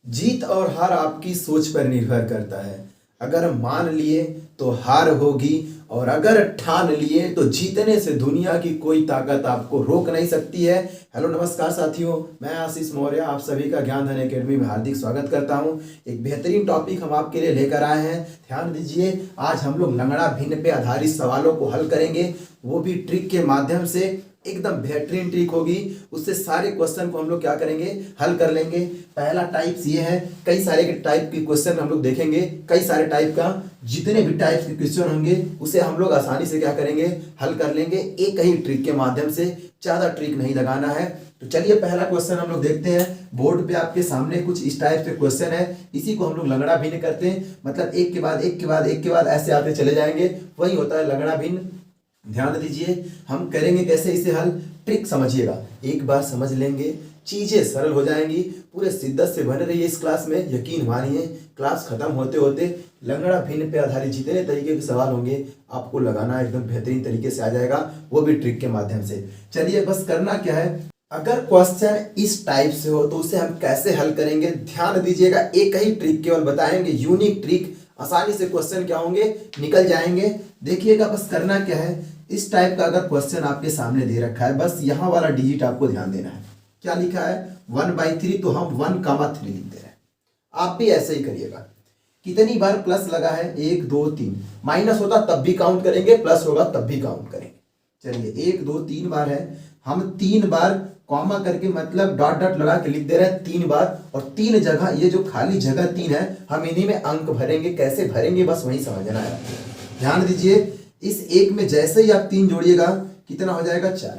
जीत और हार आपकी सोच पर निर्भर करता है। अगर मान लिए तो हार होगी, और अगर ठान लिए तो जीतने से दुनिया की कोई ताकत आपको रोक नहीं सकती है। हेलो नमस्कार साथियों, मैं आशीष मौर्य आप सभी का ज्ञान धन एकेडमी में हार्दिक स्वागत करता हूं। एक बेहतरीन टॉपिक हम आपके लिए लेकर आए हैं, ध्यान दीजिए। आज हम लोग लंगड़ा भिन्न पे आधारित सवालों को हल करेंगे, वो भी ट्रिक के माध्यम से। एकदम बेहतरीन ट्रिक होगी, उससे सारे क्वेश्चन को हम लोग क्या करेंगे, हल कर लेंगे। पहला टाइप्स ये है, कई सारे के टाइप के क्वेश्चन हम लोग देखेंगे, कई सारे टाइप का जितने भी टाइप के क्वेश्चन होंगे उसे हम लोग आसानी से क्या करेंगे, हल कर लेंगे एक ही ट्रिक के माध्यम से। ज्यादा ट्रिक नहीं लगाना है। तो चलिए पहला क्वेश्चन हम लोग देखते हैं। बोर्ड पे आपके सामने कुछ इस टाइप के क्वेश्चन है, इसी को हम लोग लंगड़ा भिन्न करते हैं। मतलब एक के बाद एक के बाद एक के बाद ऐसे आते चले जाएंगे, वही होता है लंगड़ा भिन्न। ध्यान दीजिए, हम करेंगे कैसे इसे हल, ट्रिक समझिएगा। एक बार समझ लेंगे चीजें सरल हो जाएंगी। पूरे शिद्दत से बने रहिए इस क्लास में, यकीन मानिए क्लास खत्म होते होते लंगड़ा भिन्न पे आधारित जितने तरीके के सवाल होंगे आपको लगाना एकदम बेहतरीन तरीके से आ जाएगा, वो भी ट्रिक के माध्यम से। चलिए बस करना क्या है, अगर क्वेश्चन इस टाइप से हो तो उसे हम कैसे हल करेंगे, ध्यान दीजिएगा। एक ही ट्रिक केवल बताएंगे, यूनिक ट्रिक। आसानी से क्वेश्चन क्या होंगे, निकल जाएंगे। देखिएगा बस करना क्या है, इस टाइप का अगर क्वेश्चन आपके सामने दे रखा है, बस यहाँ वाला डिजिट आपको ध्यान देना है। क्या लिखा है 1/3, तो हम 1,3 लिख दे रहे हैं। आप भी ऐसे ही करिएगा। कितनी बार प्लस लगा है, 1 2 3। माइनस होता तब भी काउंट करेंगे, प्लस होगा तब भी काउंट करेंगे। चलिए 1 2 3 बार है, हम 3 बार कॉमा करके मतलब डॉट डॉट लगा के लिख दे रहे हैं 3 बार। और 3 जगह, ये जो खाली जगह 3 है, हम इन्हीं में अंक भरेंगे। कैसे भरेंगे बस वही समझना है। ध्यान दीजिए, इस एक में जैसे ही आप 3 जोड़िएगा कितना हो जाएगा, 4।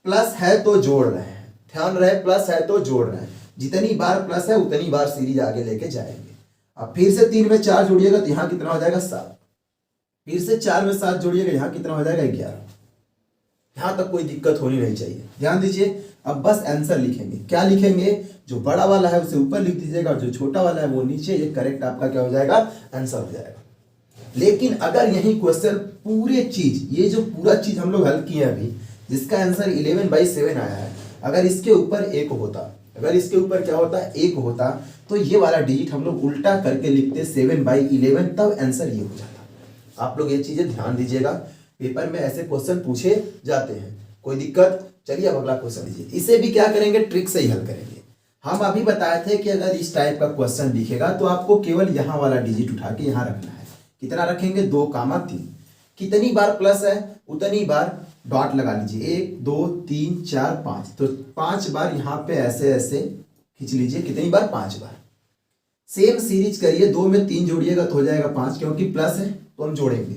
प्लस है तो जोड़ रहे हैं, ध्यान रहे, प्लस है तो जोड़ रहे हैं। जितनी बार प्लस है उतनी बार सीरीज आगे लेके जाएंगे। अब फिर से 3 में 4 जोड़िएगा तो यहाँ कितना हो जाएगा, 7। फिर से 4 में 7 जोड़िएगा, यहाँ कितना हो जाएगा, 11। यहां तक कोई दिक्कत होनी नहीं चाहिए। ध्यान दीजिए, अब बस आंसर लिखेंगे। क्या लिखेंगे, जो बड़ा वाला है उसे ऊपर लिख दीजिएगा और जो छोटा वाला है वो नीचे। ये करेक्ट आपका क्या हो जाएगा, आंसर हो जाएगा। लेकिन अगर यही क्वेश्चन पूरे चीज, ये जो पूरा चीज हम लोग हल किए अभी, जिसका आंसर 11/7 आया है, अगर इसके ऊपर 1 होता, अगर इसके ऊपर क्या होता, 1 होता, तो ये वाला डिजिट हम लोग उल्टा करके लिखते 7/11, तब आंसर ये हो जाता। आप लोग ये चीजें ध्यान दीजिएगा, पेपर में ऐसे क्वेश्चन पूछे जाते हैं। कोई दिक्कत, चलिए अब अगला क्वेश्चन लीजिए। इसे भी क्या करेंगे, ट्रिक से ही हल करेंगे। हम अभी बताए थे कि अगर इस टाइप का क्वेश्चन दिखेगा तो आपको केवल यहाँ वाला डिजिट उठा के यहाँ रखना है। कितना रखेंगे, 2,3। कितनी बार प्लस है उतनी बार डॉट लगा लीजिए, 1 2 3 4 5। तो 5 बार यहाँ पे ऐसे ऐसे खींच लीजिए। कितनी बार, 5 बार। सेम सीरीज करिए, 2 में 3 जोड़िएगा तो हो जाएगा 5, क्योंकि प्लस है तो हम जोड़ेंगे।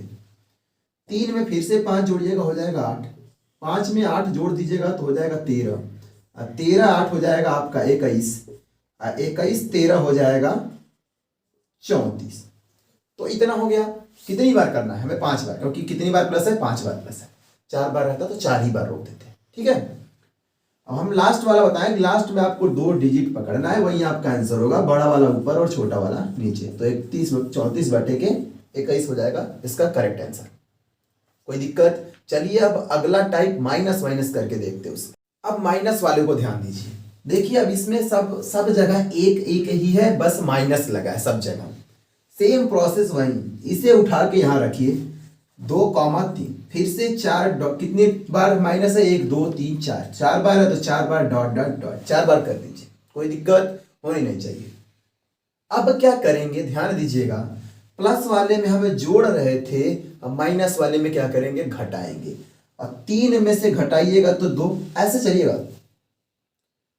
3 में फिर से 5 जोड़िएगा, हो जाएगा 8। 5 में 8 जोड़ दीजिएगा तो हो जाएगा 13। और 13 8 हो जाएगा आपका 21। 21 13 हो जाएगा 34। तो इतना हो गया। कितनी बार करना है हमें, 5 बार, क्योंकि कितनी बार प्लस है, 5 बार प्लस है। 4 बार रहता तो 4 ही बार रोक देते, ठीक है। अब हम लास्ट वाला बताएं, लास्ट में आपको 2 डिजिट पकड़ना है, वही आपका आंसर होगा। बड़ा वाला ऊपर और छोटा वाला नीचे। तो 34/21 हो जाएगा इसका करेक्ट आंसर। कोई दिक्कत, चलिए अब अगला टाइप माइनस माइनस करके देखते हैं उसमें। अब माइनस वाले को ध्यान दीजिए। देखिए अब इसमें सब जगह एक एक ही है, बस माइनस लगा है सब जगह। सेम प्रोसेस वही, इसे उठा के यहाँ रखिए, 2,3। फिर से 4 डॉट, कितनी बार माइनस है, 1 2 3 4। 4 बार है तो 4 बार डॉट डॉट डॉट 4 बार कर दीजिए। कोई दिक्कत होनी नहीं चाहिए। अब क्या करेंगे, ध्यान दीजिएगा, प्लस वाले में हमें जोड़ रहे थे, अब माइनस वाले में क्या करेंगे, घटाएंगे। और 3 में से घटाइएगा तो 2, ऐसे चलिएगा।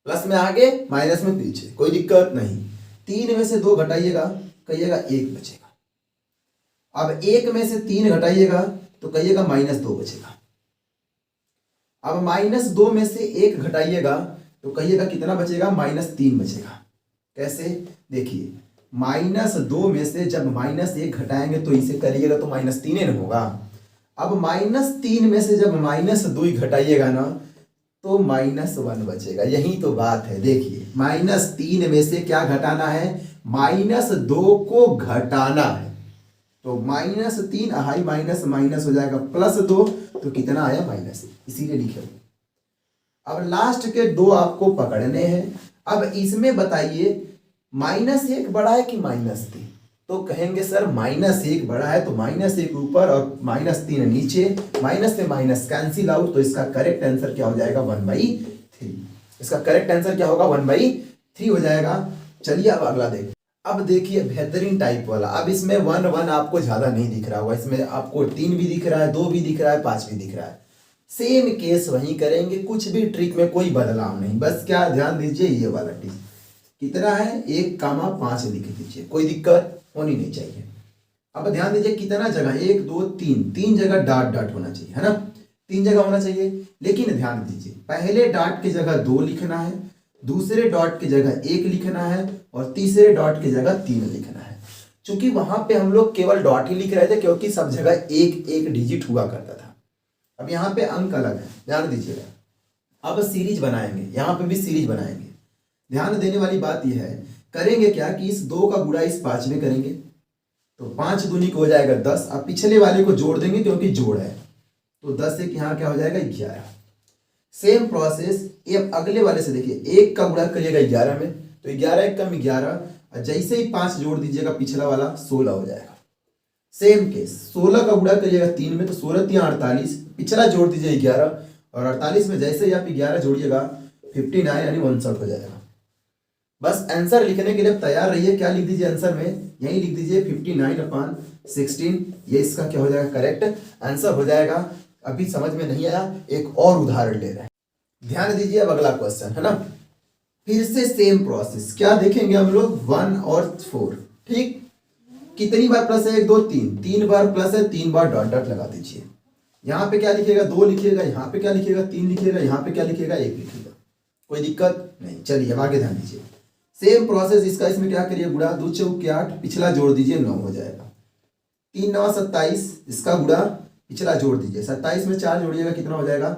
प्लस में आगे, माइनस में पीछे, कोई दिक्कत नहीं। 3 में से 2 घटाइएगा, कहिएगा 1 बचेगा। अब 1 में से 3 घटाइएगा तो कहिएगा -2 बचेगा। अब -2 में से 1 घटाइएगा तो कहिएगा कितना बचेगा, -3 बचेगा। कैसे, देखिए, -2 में से जब -1 घटाएंगे तो इसे करिएगा तो -3 न होगा। अब -3 में से जब -2 घटाइएगा ना तो -1 बचेगा। यही तो बात है। देखिए -3 में से क्या घटाना है, -2 को घटाना है। तो -3 हाई माइनस माइनस हो जाएगा +2, तो कितना आया, -1, इसीलिए लिखे हुए। अब लास्ट के 2 आपको पकड़ने हैं। अब इसमें बताइए -1 बड़ा है कि -3? तो कहेंगे सर -1 बड़ा है, तो -1 ऊपर और -3 नीचे, माइनस से माइनस कैंसिल आउट, तो इसका करेक्ट आंसर क्या हो जाएगा 1/3। इसका करेक्ट आंसर क्या होगा 1/3 हो जाएगा। चलिए अब अगला देखिए। अब देखिए बेहतरीन टाइप वाला। अब इसमें 1 1 आपको ज्यादा नहीं दिख रहा होगा, इसमें आपको 3 भी दिख रहा है, 2 भी दिख रहा है, 5 भी दिख रहा है। सेम केस वही करेंगे, कुछ भी ट्रिक में कोई बदलाव नहीं, बस क्या ध्यान दीजिए ये वाला ट्रिक कितना है 1,5 लिख दीजिए, कोई दिक्कत होनी नहीं चाहिए। अब ध्यान दीजिए कितना जगह 1 2 3, 3 जगह डॉट डॉट होना चाहिए, है ना, 3 जगह होना चाहिए। लेकिन ध्यान दीजिए पहले डॉट की जगह 2 लिखना है, दूसरे डॉट की जगह 1 लिखना है, और तीसरे डॉट की जगह 3 लिखना है। क्योंकि वहां पे हम लोग केवल डॉट ही लिख रहे थे, क्योंकि सब जगह एक एक डिजिट हुआ करता था। अब यहाँ पे अंक अलग है, ध्यान दीजिएगा। अब सीरीज बनाएंगे, यहाँ पे भी सीरीज बनाएंगे। ध्यान देने वाली बात यह है, करेंगे क्या कि इस 2 का गुणा इस 5 में करेंगे, तो 5 दूनी को हो जाएगा 10। अब पिछले वाले को जोड़ देंगे क्योंकि जोड़ है, तो 10 से यहाँ क्या हो जाएगा 11। सेम प्रोसेस ये अगले वाले से देखिए, 1 का गुणा करिएगा 11 में, तो 11 1 कम 11, और जैसे ही 5 जोड़ दीजिएगा पिछला वाला 16 हो जाएगा। सेम केस 16 का गुणा करिएगा 3 में, तो 16 3 48, पिछला जोड़ दीजिए 11, और 48 में जैसे ही आप 11 जोड़िएगा 59 यानी 59 हो जाएगा। बस आंसर लिखने के लिए तैयार रहिए। क्या लिख दीजिए आंसर में, यही लिख दीजिए 59/16, ये इसका क्या हो जाएगा करेक्ट आंसर हो जाएगा। अभी समझ में नहीं आया, एक और उदाहरण ले रहे हैं, ध्यान दीजिए। अब अगला क्वेश्चन है ना, फिर से सेम प्रोसेस, क्या देखेंगे हम लोग 1 और 4, ठीक। कितनी बार प्लस है 1 2 3, 3 बार प्लस है, 3 बार डॉट डॉट लगा दीजिए। यहाँ पे क्या लिखिएगा 2 लिखिएगा, यहाँ पे क्या लिखिएगा 3 लिखिएगा, यहाँ पे क्या लिखिएगा 1 लिखिएगा, कोई दिक्कत नहीं। चलिए अब आगे ध्यान दीजिए, सेम प्रोसेस इसका, इसमें क्या करिए गुणा, 2 चौके 8, पिछला जोड़ दीजिए 9 हो जाएगा। 3 9 27, इसका गुणा पिछला जोड़ दीजिए, 27 में 4 जोड़िएगा कितना हो जाएगा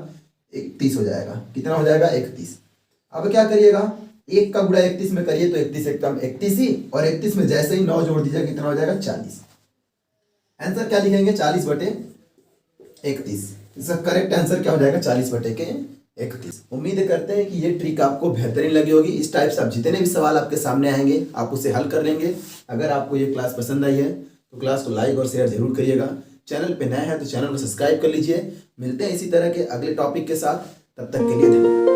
31 हो जाएगा। कितना हो जाएगा 31। अब क्या करिएगा 1 का गुणा 31 में करिए, तो 31 1 कम 31 ही, और 31 में जैसे ही 9 जोड़ दीजिएगा कितना हो जाएगा 40। आंसर क्या लिखेंगे 40/31। इसका करेक्ट आंसर क्या हो जाएगा 40/31। उम्मीद करते हैं कि ये ट्रिक आपको बेहतरीन लगी होगी। इस टाइप से आप जितने भी सवाल आपके सामने आएंगे आप उसे हल कर लेंगे। अगर आपको ये क्लास पसंद आई है तो क्लास को लाइक और शेयर जरूर करिएगा। चैनल पे नए हैं तो चैनल को सब्सक्राइब कर लीजिए। मिलते हैं इसी तरह के अगले टॉपिक के साथ, तब तक के लिए धन्यवाद।